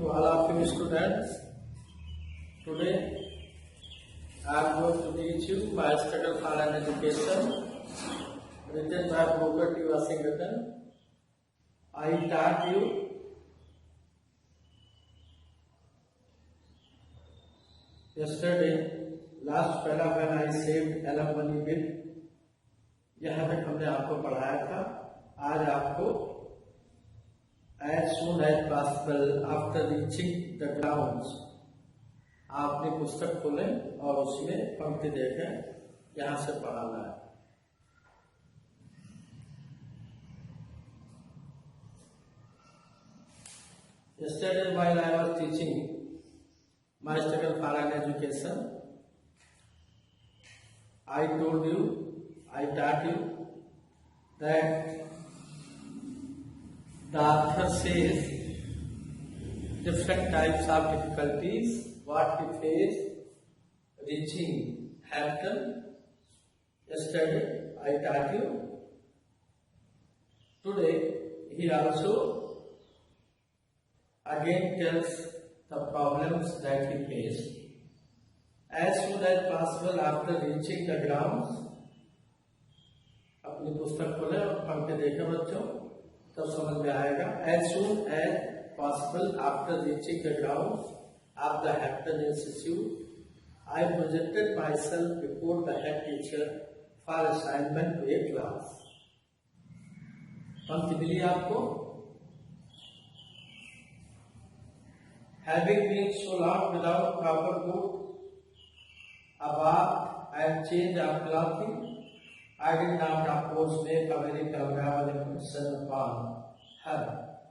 to all of you students. Today I am going to teach you my struggle for an education written by Booker T. Washington. I taught you yesterday last para when I saved alimony bill. यहाँ तक हमने आपको पढ़ाया था. आज आपको as soon as possible after reaching the grounds आप अपनी पुस्तक खोलें और उसमें पंक्ति देखें. यहाँ से पढ़ाना है. Yesterday while I was teaching my struggle for an education, I told you, I taught you that the author says different types of difficulties what he faced reaching Hampton. Yesterday I taught you. Today he also again tells the problems that he faced. As soon as possible after reaching the grounds, अपनी पुस्तक खोले और पंक्ति देखें बच्चों, तब समझ में आएगा. As soon as possible after reaching the grounds of the Hampton Institute, I presented myself before the head teacher for assignment to a class. पंक्ति मिली आपको? Having been so long without proper coat, a bath and change of clothing, I did not of course make a very favorable impression upon her.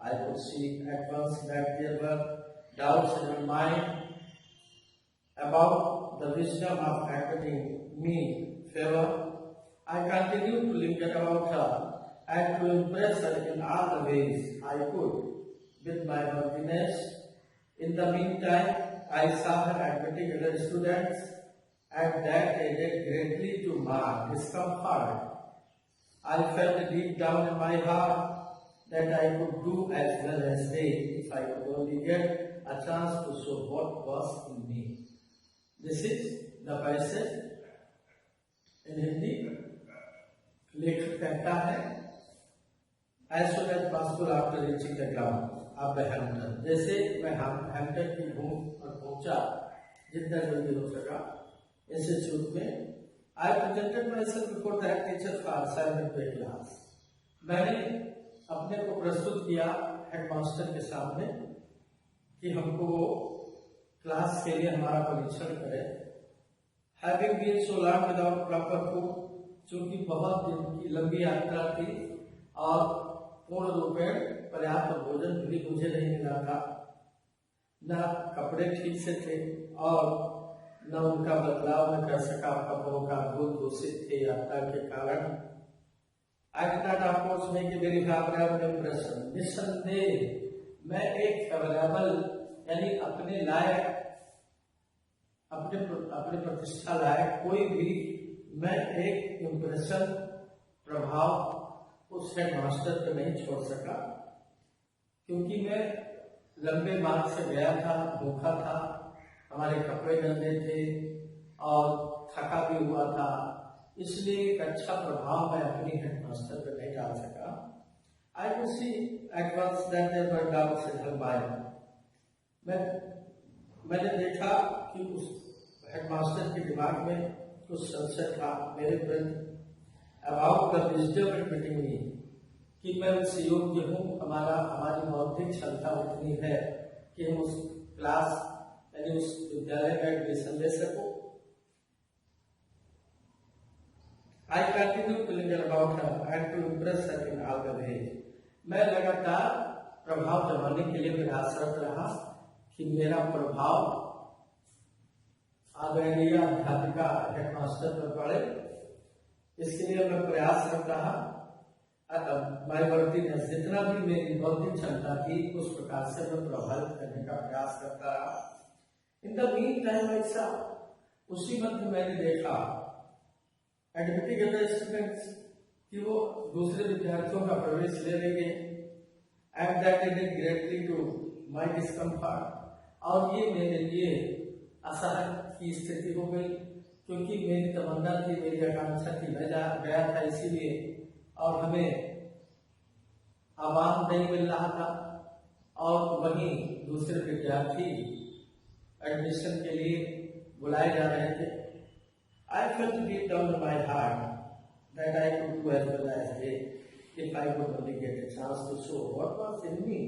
I could see at once that there were doubts in her mind about the wisdom of acting me favor. I continued to linger about her and to impress her in all the ways I could with my worthiness. In the meantime, I saw her admitting other students, and that added greatly to my discomfort. I felt deep down in my heart that I could do as well as they if I could only get a chance to show what was in me. This is the passage in Hindi. लेखक कहता है as soon as possible after reaching the ground of the Hampton. जैसे मैं Hampton की भूमि पर पहुंचा जितना जल्दी हो सका इंस्टीट्यूट में. I presented myself before the head teacher for assignment to a class. मैंने अपने को प्रस्तुत किया हेडमास्टर के सामने कि हमको वो क्लास के लिए हमारा परीक्षण करे. Having been so long without proper food, चूंकि बहुत दिन की लंबी यात्रा थी और पूर्ण रूपेण पर्याप्त भोजन भी मुझे नहीं मिला था, न कपड़े ठीक से थे और न उनका बदलाव न कर सका. कपड़ों का धूल दूषित थे यात्रा के कारण. I did not of course make a very favorable impression. निस्संदेह मैं एक फेवरेबल यानी अपने लायक अपने प्रतिष्ठा लायक कोई भी मैं एक इम्प्रेशन प्रभाव उस हेडमास्टर पे नहीं छोड़ सका, क्योंकि मैं लंबे मार्ग से गया था, भूखा था, हमारे कपड़े गंदे थे और थका भी हुआ था. इसलिए एक अच्छा प्रभाव मैं अपनी हेडमास्टर पर नहीं डाल सका. I could see at once that there were doubts in her mind. मैंने देखा कि उस हेडमास्टर के दिमाग में कुछ संशय था मेरे प्रति about the wisdom admitting me, कि मैं उससे योग्य हूँ, हमारी बौद्धिक क्षमता उतनी है कि हम उस क्लास यानी उस विद्यालय में एडमिशन ले सको. I continue to linger about her and to impress her in all the ways. मैं लगातार प्रभाव जमाने के लिए प्रयासरत रहा कि मेरा प्रभाव आदरणीय अध्यापिका हेडमास्टर पर पड़े. इसके लिए मैं प्रयासरत रहा. माय वर्दीनेस, जितना भी मेरी बौद्धिक क्षमता थी उस प्रकार से मैं प्रभावित करने का प्रयास करता रहा. इन द मीन टाइम ऐसा उसी मध्य मैंने देखा एडमिटिंग अदर स्टूडेंट्स कि वो दूसरे विद्यार्थियों का प्रवेश ले लेंगे. And that is greatly to my discomfort, और ये मेरे लिए असहज की स्थिति हो गई, क्योंकि मेरी तमन्ना थी, मेरी आकांक्षा थी, मैं गया था इसीलिए, और हमें आवाम नहीं मिल रहा था, और वहीं दूसरे विद्यार्थी एडमिशन के लिए बुलाए जा रहे थे। I felt deep down in my heart that I could do as well as they if I could only get a chance to show what was in me.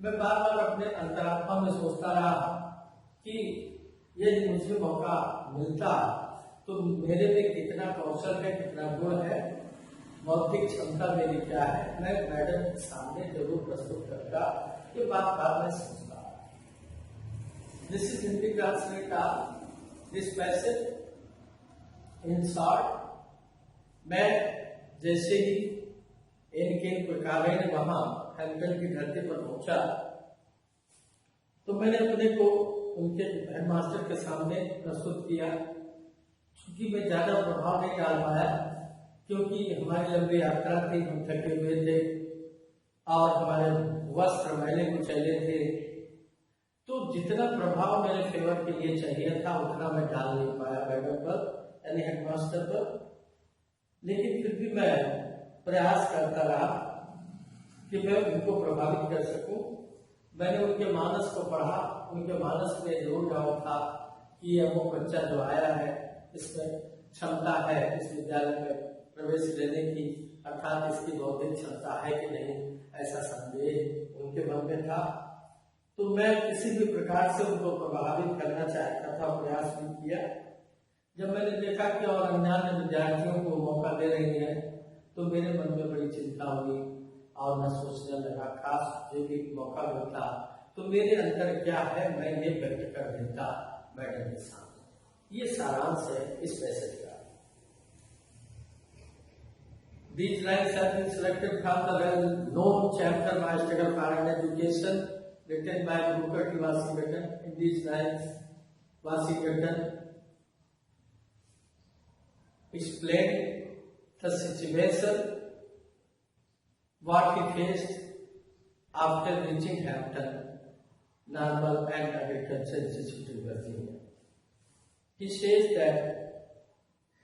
मैं बार बार अपने अंतरात्मा में सोचता रहा कि यदि मुझे मौका मिलता तो मेरे में कितना कौशल है, कितना गुण है, बौद्धिक क्षमता मेरी क्या है, मैं मैडम के सामने जरूर प्रस्तुत करता। ये बात बाद में सोचता। This is Hindi translate this passage. In short, मैं जैसे ही इनके प्रकारेण वहां हैम्पटन की धरती पर पहुंचा तो मैंने अपने को उनके हेडमास्टर के सामने प्रस्तुत किया। क्योंकि मैं ज्यादा प्रभाव नहीं डाल पाया, क्योंकि हमारी लंबी यात्रा थी, हम थके हुए थे और हमारे वस्त्र मैले कुचैले थे, तो जितना प्रभाव मेरे फेवर के लिए चाहिए था उतना मैं डाल नहीं पाया मैडम पर, यानी हेडमास्टर पर। लेकिन फिर भी मैं प्रयास करता रहा कि मैं उनको प्रभावित कर सकूं। मैंने उनके मानस को पढ़ा, उनके मानस में जरूर डाउट था कि ये वो बच्चा जो आया है इसमें क्षमता है इस विद्यालय में प्रवेश लेने की, अर्थात इसकी बौद्धिक क्षमता है कि नहीं, ऐसा संदेह उनके मन में था। तो मैं किसी भी प्रकार से उनको प्रभावित करना चाहता था, प्रयास भी किया। जब मैंने देखा कि और अन्य विद्यार्थियों को मौका दे रही है तो मेरे मन में बड़ी चिंता हुई और मैं सोचने लगा खास मुझे भी मौका मिलता तो मेरे अंदर क्या है मैं ये व्यक्त कर देता मैडम के सामने। ये सारांश है इस मैसेज का। These lines have been selected from the well-known chapter My Struggle for an Education written by Booker T. Washington. In these lines, Washington explained the situation what he faced after reaching Hampton Normal and Agriculture Institute in Virginia. He says that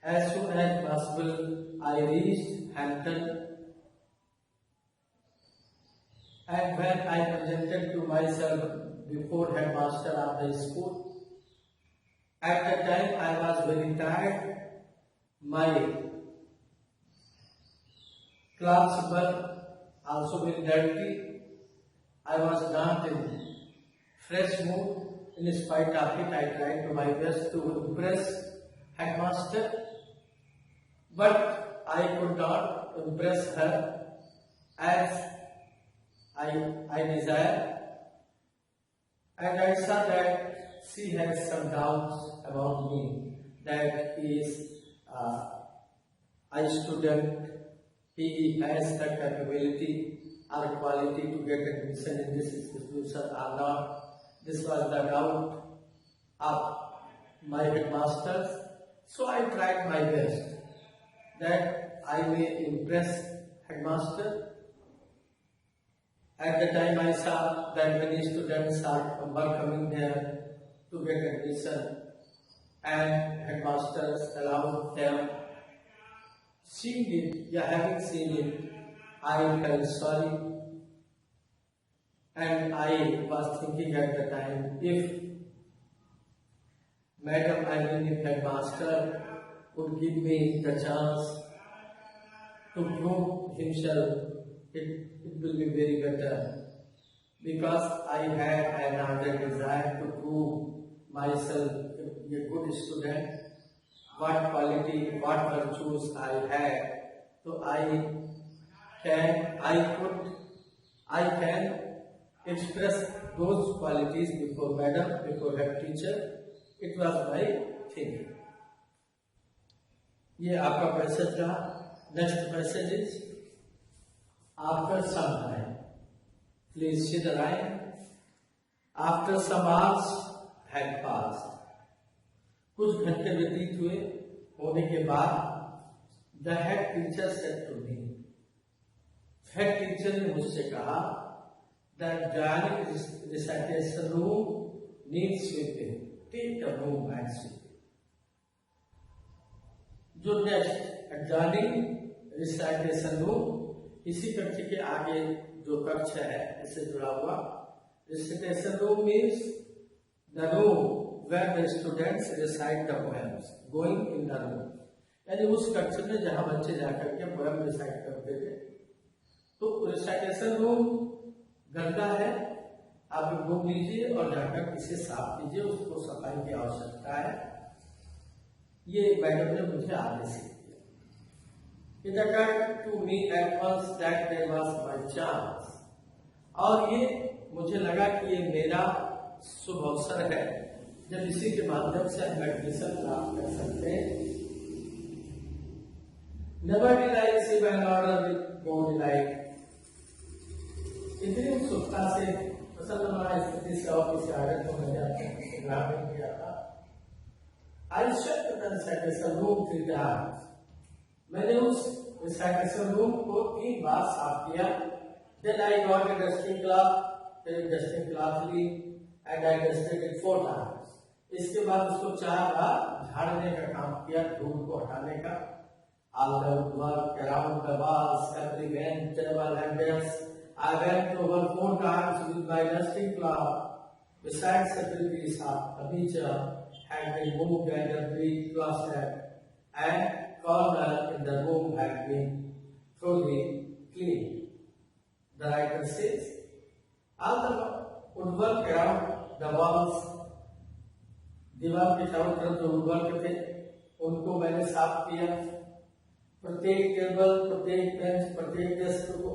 as soon as possible I reached Hampton, and when I presented to myself before headmaster of the school, at the time I was very tired. My class were also very dirty. I was not in fresh mood. In spite of it, I tried my best to impress headmaster, but I could not impress her as I desire, and I saw that she has some doubts about me, that he is a student, he has the capability or quality to get admission in this institution or not. This was the doubt of my headmasters. So I tried my best that I may impress headmaster. At the time I saw that many students were coming there to get admission, and headmasters allowed them. Seeing it, having seen it, I felt sorry, and I was thinking at the time, if Madam if headmaster would give me the chance to prove himself, it will be very better, because I had another desire to prove myself a good student, what quality, what virtues I had. So I can express those qualities before madam, before head teacher. It was my thing. ये आपका passage रहा। Next passage is after some time, please see the line, after some hours had passed, कुछ घंटे व्यतीत हुए होने के बाद the head teacher said to me, head teacher ने मुझसे कहा The adjoining recitation room needs sweeping. Take the room and sweep. जो नेक्स्ट adjoining recitation room, इसी कक्ष के आगे जो कक्ष है इससे जुड़ा हुआ। recitation room means the room where the students recite the poems. Going in the room, यानी उस कक्ष में जहां बच्चे जाकर के पोएम रिसाइट करते थे। तो रिसाइटेशन रूम गंदा है, आप घूम लीजिए और जाकर इसे साफ कीजिए, उसको सफाई की आवश्यकता है। ये मैडम ने मुझे आदेश दिया। It occurred to me at once that there was my chance, और ये मुझे लगा कि ये मेरा शुभ अवसर है जब इसी के माध्यम से हम एडमिशन प्राप्त कर सकते हैं। Never did I receive an order with more delight. इतनी उत्सुकता से प्रसन्न स्थिति से ऑफिस आगे तो मैंने अपने ग्रामीण किया था। I swept the recitation room 3 times. मैंने उस recitation room को 3 बार साफ किया। Then I got a dusting cloth, फिर dusting cloth Lee, and I dusted it 4 times. इसके बाद उसको 4 बार झाड़ने का काम किया, धूल को हटाने का। All the work around the walls, every bench, table and desk, I went over 4 times with my dusting cloth. Besides facilities of furniture had been moved and every closet and corner in the room had been thoroughly cleaned. The writer says, all the woodwork around the walls, दीवार के चारों तरफ जो woodwork थे उनको मैंने साफ किया। प्रत्येक टेबल, प्रत्येक बेंच, प्रत्येक डेस्क को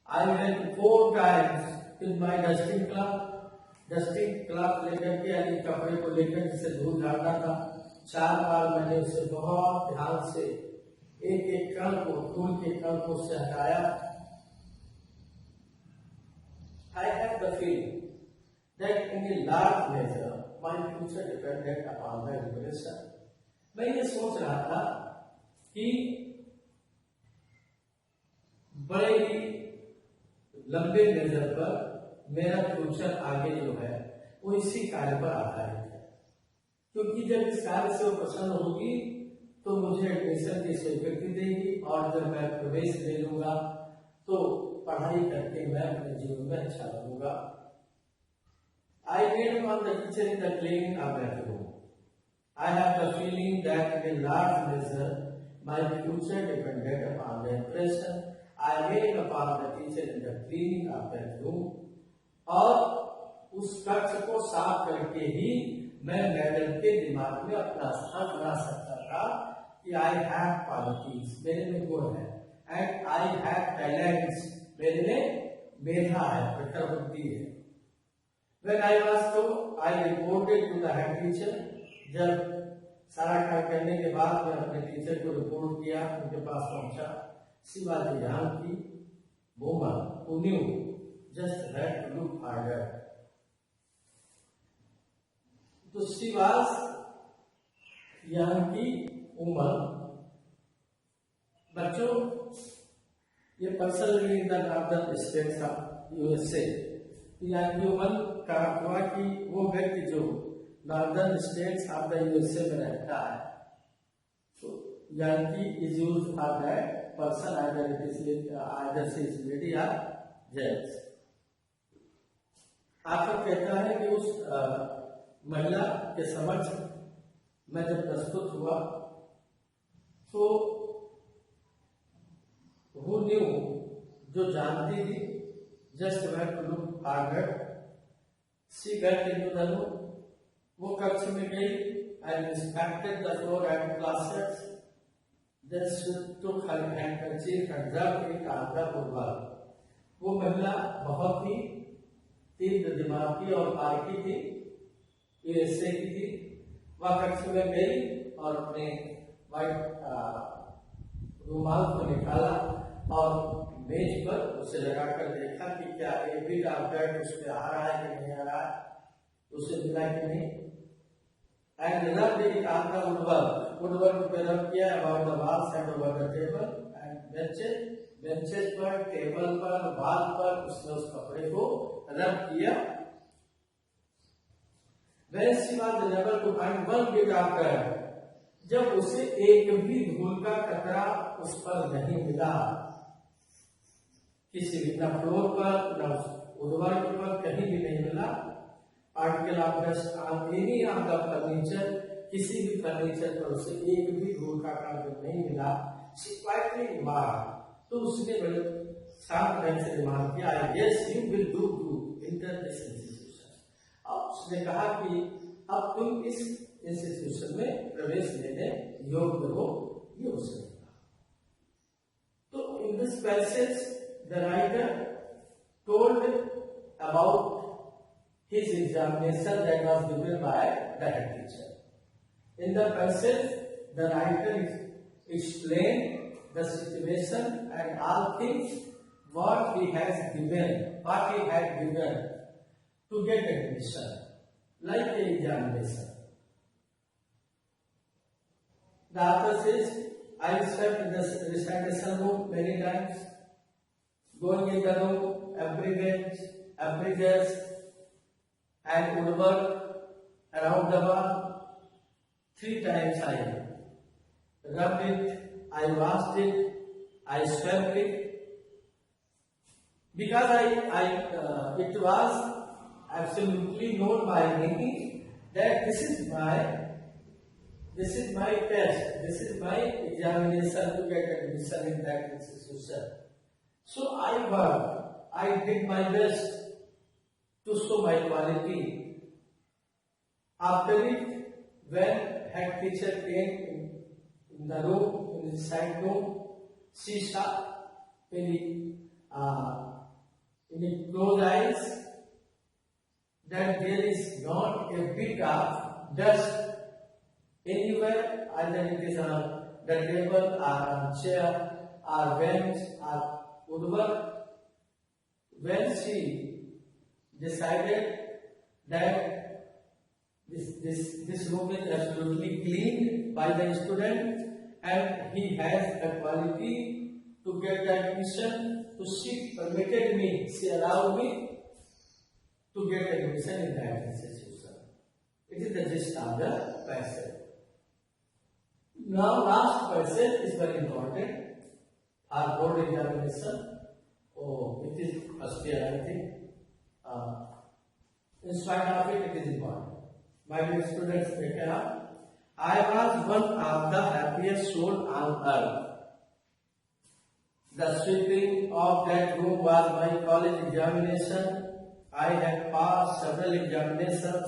I went 4 times with my dusting cloth लेकर के, यानी कपड़े को लेकर जिसे धूल झाड़ना था, 4 बार मैंने उसे बहुत ध्यान से एक एक कण को, धूल के कण को उससे हटाया। I have the feeling that in a large measure my future depended upon my education. मैं ये सोच रहा था कि बड़े ही लंबे मेजर पर मेरा फ्यूचर आगे जो है वो इसी कार्य पर आधारित है, क्योंकि जब इस कार्य से वो प्रसन्न होगी तो मुझे एडमिशन की स्वीकृति देगी और जब मैं प्रवेश ले लूंगा तो पढ़ाई करके मैं अपने जीवन में अच्छा बनूंगा। I made upon the teacher in the cleaning of that room. I have the feeling that in a large measure my future depended upon the impression I made upon the teacher in the cleaning of that room. और उस कक्ष को साफ करके ही मैं madam के दिमाग में अपना स्थान बना सकता था कि I have qualities, मेरे में गुण है, and I have talents, मेरे में मेधा है, प्रखर बुद्धि है। When I was told, I reported to the head teacher. जब सारा कार्य करने के बाद मैं अपने टीचर को रिपोर्ट किया, उनके पास पहुंचा। Shivaji Janaki, woman who knew just where to look harder. तो शिवाज जानकी woman, बच्चों ये personally in the northern states of USA, यानी woman का अर्थ हुआ कि वो व्यक्ति जो northern states of the USA में रहता है। तो यानी is used for that person, either she is lady or gents। आखिर कहता है कि उस महिला के समक्ष मैं जब प्रस्तुत हुआ तो who knew, जो जानती थी, just where to look harder, she got into the room, वो कक्ष में गई and inspected the floor and closets, then she took her handkerchief and rubbed it on the woodwork। वो महिला बहुत ही तीव्र दिमाग की और पारखी थी, यूएसए की थी। वह कक्ष में गई और अपने व्हाइट रुमाल को निकाला और मेज पर उसे लगाकर देखा कि क्या ये भी डॉक्टर उस पे आ रहा है कि नहीं आ रहा है, उसे मिला कि नहीं। And rub it on the woodwork पे रब किया about the walls and over the table and benches, benches पर, टेबल पर, वॉल पर उसने उस कपड़े को रब किया। When she was unable to find one bit of dirt, जब उसे एक भी धूल का कतरा उस पर नहीं मिला, किसी भी, न फ्लोर पर न उद्वार पर कहीं भी नहीं मिला। Article of dust on any of the furniture, किसी भी फर्नीचर पर उसे एक भी धूल का कण नहीं मिला। शी क्वाइटली रिमार्क्ड, तो उसने बड़े शांत ढंग से रिमार्क किया, I guess you will do good enter this institution. अब उसने कहा कि अब तुम इस इंस्टीट्यूशन में प्रवेश लेने योग्य हो, ये उसने कहा। तो in this passage the writer told about his examination that was given by the head teacher. In the passage, the writer explained the situation and all things what he had given to get admission, like the examination. The author says, I slept in the recitation room many times, going in the room, every bench, every desk, and would work around the wall. 3 times I rubbed it, I washed it, I swept it, because it was absolutely known by me that this is my test, this is my examination to get admission in that institution. So I worked, I did my best to show my quality. After it, when head teacher came in the room, in the side room, she saw in the closed eyes that there is not a bit of dust anywhere, either it is on the table or on chair or bench or woodwork. When she decided that this room is absolutely clean by the student and he has the quality to get the admission, so she permitted me, she allowed me to get admission in that institution. It is the gist of the passage. Now last passage is very important for board examination. Oh, it is first year, I think. In spite of it, it is important. My dear students, I was one of the happiest souls on earth. The sweeping of that room was my college examination. I have passed several examinations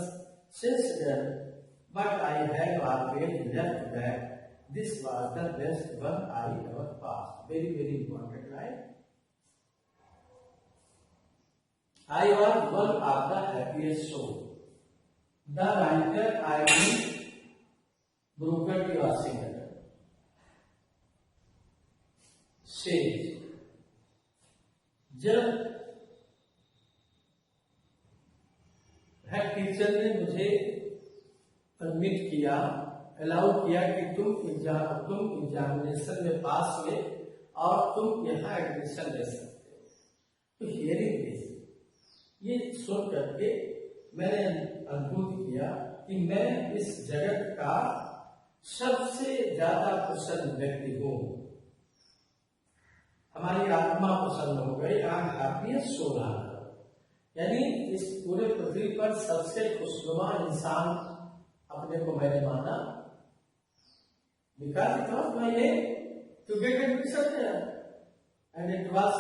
since then, but I have always left that this was the best one I ever passed. Very, very important, right? I was one of the happiest souls. The writer I.D. Booker T. Washington says, जब head teacher ने मुझे permit किया, allow किया कि तुम examination में पास हुए और तुम यहाँ एडमिशन ले सकते हो, तो हियरिंग दिस, ये सुन करके मैंने अनुभूत किया कि मैं इस जगत का सबसे ज्यादा प्रसन्न व्यक्ति हूँ। हमारी आत्मा प्रसन्न हो गई, आज हैप्पीएस्ट सोल आ गया, यानी इस पूरे पृथ्वी पर सबसे खुशनुमा इंसान अपने को मैंने माना, because it was my aim to get admission there, and it was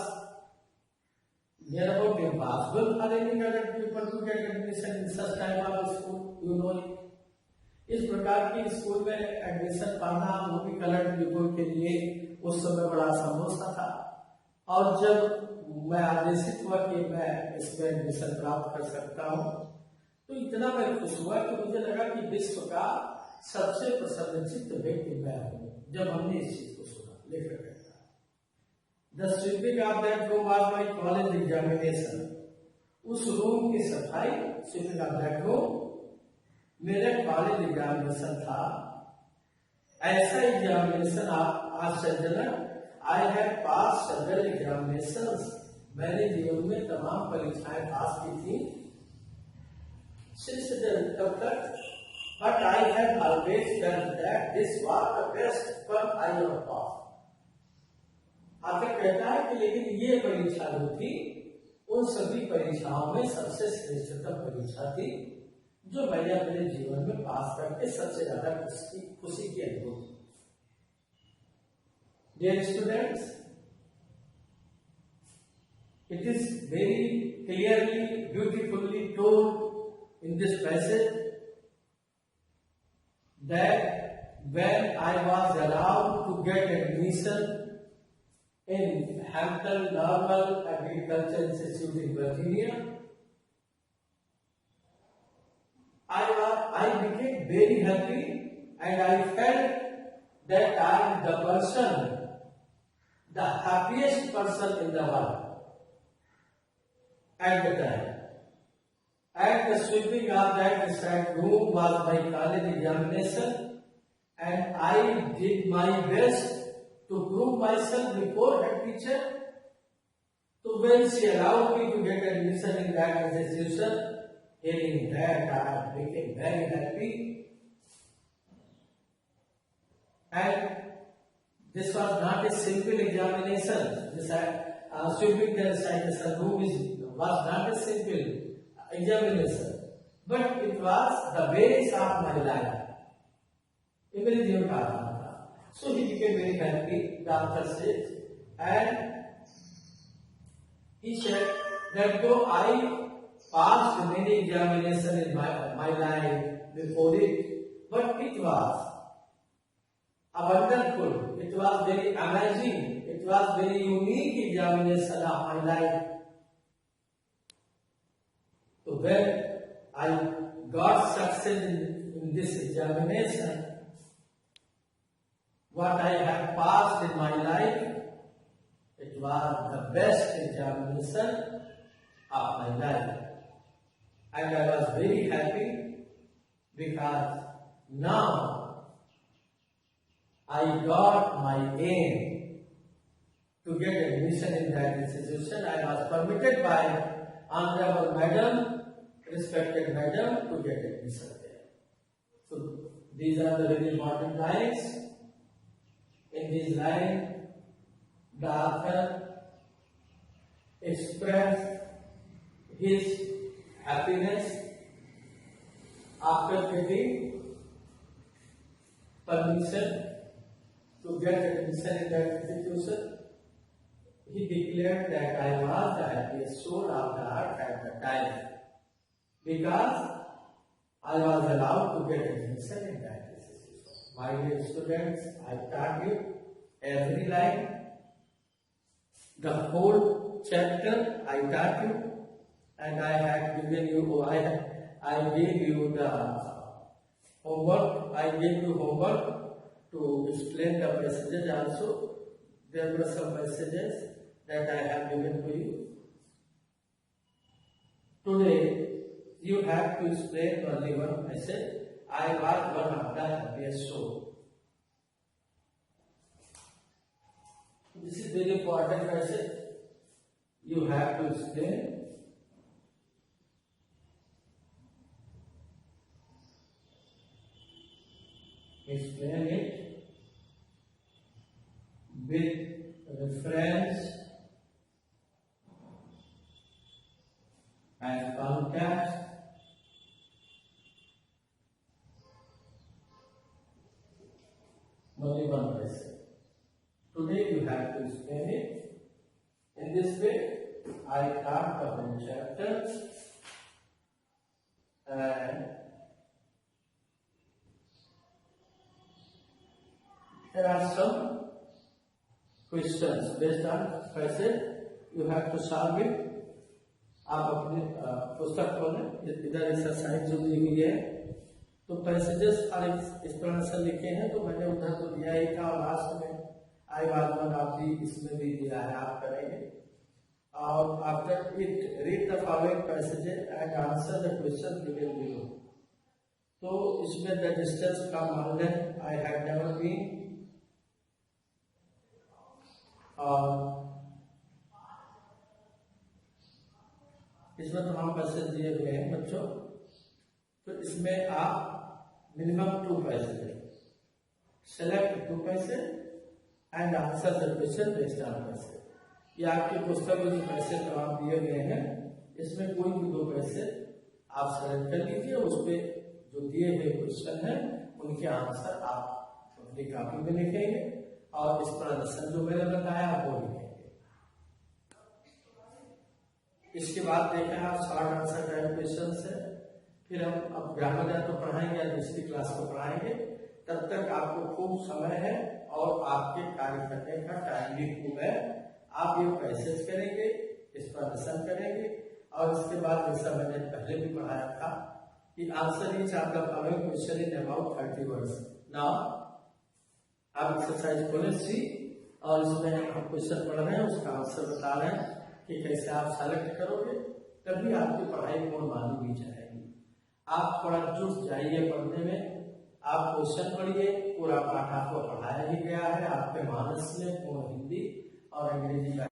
near about impossible for any other people to get admission in such type of school, you know it. इस प्रकार की स्कूल में admission पाना वो भी coloured people के लिए उस समय बड़ा समस्या था, और जब मैं आदेशित हुआ कि मैं इसमें एडमिशन प्राप्त कर सकता हूँ, तो इतना मैं खुश हुआ कि मुझे लगा कि विश्व का सबसे प्रसन्नचित्त व्यक्ति मैं हूँ। जब हमने इस चीज को सुना, लेकर The sweeping of that room was my college examination. उस रूम की सफाई, sweeping of that room, मेरा कॉलेज एग्जामिनेशन था। ऐसा एग्जामिनेशन आश्चर्यजनक I have passed several examinations. मैंने जीवन में तमाम परीक्षाएं पास की थी since then तब तक, but I have always felt that this was the best one I ever passed. आखिर कहता है कि लेकिन ये परीक्षा जो थी उन सभी परीक्षाओं में सबसे श्रेष्ठतम परीक्षा थी जो मैंने अपने जीवन में पास करके सबसे ज्यादा खुशी की अनुभूति। Dear students, it is very clearly, beautifully told in this passage that when I was allowed to get admission in Hampton Normal Agriculture Institute in Virginia, I became very happy and I felt that I am the person, the happiest person in the world at the time. At the sweeping of that assigned room was my college examination, and I did my best to prove myself before her teacher. So when she allowed me to get admission in that institution, hearing that I became very happy. And this was not a simple examination. This sweeping the assigned room was not a simple examination, but it was the base of my life. So he became very happy, the author says, and he said that though I passed many examinations in my life before it, but it was wonderful, it was very amazing, it was very unique examination of my life. So when I got success in this examination, what I have passed in my life, it was the best examination of my life. And I was very happy because now I got my aim to get admission in that institution. I was permitted by Honorable Madam, respected Madam, to get admission there. So these are the very important lines. In this line, the author expressed his happiness after getting permission to get admission in that institution. He declared that I was the happiest soul of the earth at the time because I was allowed to get admission in that institution. My dear students, I taught you every line, the whole chapter I taught you, and I have given you, I gave you the homework, I gave you homework to explain the passages also. There were some passages that I have given to you. Today, you have to explain only one message. I was one of the happiest soul. This is very important message. You have to explain. Explain it with reference and context. Only one lesson. Today you have to explain it. In this way, I taught the whole chapter, and there are some questions based on passage. You have to solve it. आप अपने पुस्तक खोलें, इधर exercise जो दी हुई है, तो passages और एक्सप्लेनेशन लिखे हैं, तो मैंने उधर तो दिया ही था और लास्ट में I was one of the इसमें भी दिया है, आप करेंगे। और after it read the following passages and answer the question given below. तो इसमें the distance from London I have never been, और इसमें तमाम पैसे दिए हुए हैं बच्चों। तो इसमें आप मिनिमम 2 पैसे दें। सेलेक्ट 2 पैसे and answer the question based on पैसे। ये आपके पुस्तक में जो पैसे तमाम दिए गए हैं इसमें कोई भी 2 पैसे आप सेलेक्ट कर लीजिए। उस पर जो दिए हुए क्वेश्चन है उनके आंसर आप अपनी कॉपी में लिखेंगे और इस प्रदर्शन जो मैंने बताया वो लिखेंगे। इसके बाद देखें आप शॉर्ट आंसर टाइप क्वेश्चन है। फिर हम अब ग्रामर तो पढ़ाएंगे या दूसरी क्लास को पढ़ाएंगे। तब तक आपको खूब समय है और आपके कार्य करने का टाइम भी खूब है। आप ये पैसेज करेंगे, इस पर दर्शन करेंगे और इसके बाद जैसा मैंने पहले भी पढ़ाया था कि answer each of the following question in about 30 words. Now आप एक्सरसाइज खोले सी और इसमें हम क्वेश्चन पढ़ रहे हैं, उसका आंसर बता रहे हैं कि कैसे आप सेलेक्ट करोगे, तभी आपकी पढ़ाई पूर्ण मानी भी जाएगी। आप थोड़ा जुट जाइए पढ़ने में। आप क्वेश्चन पढ़िए, पूरा पाठ आपको पढ़ाया ही गया है आपके मानस में पूर्ण हिंदी और अंग्रेजी का।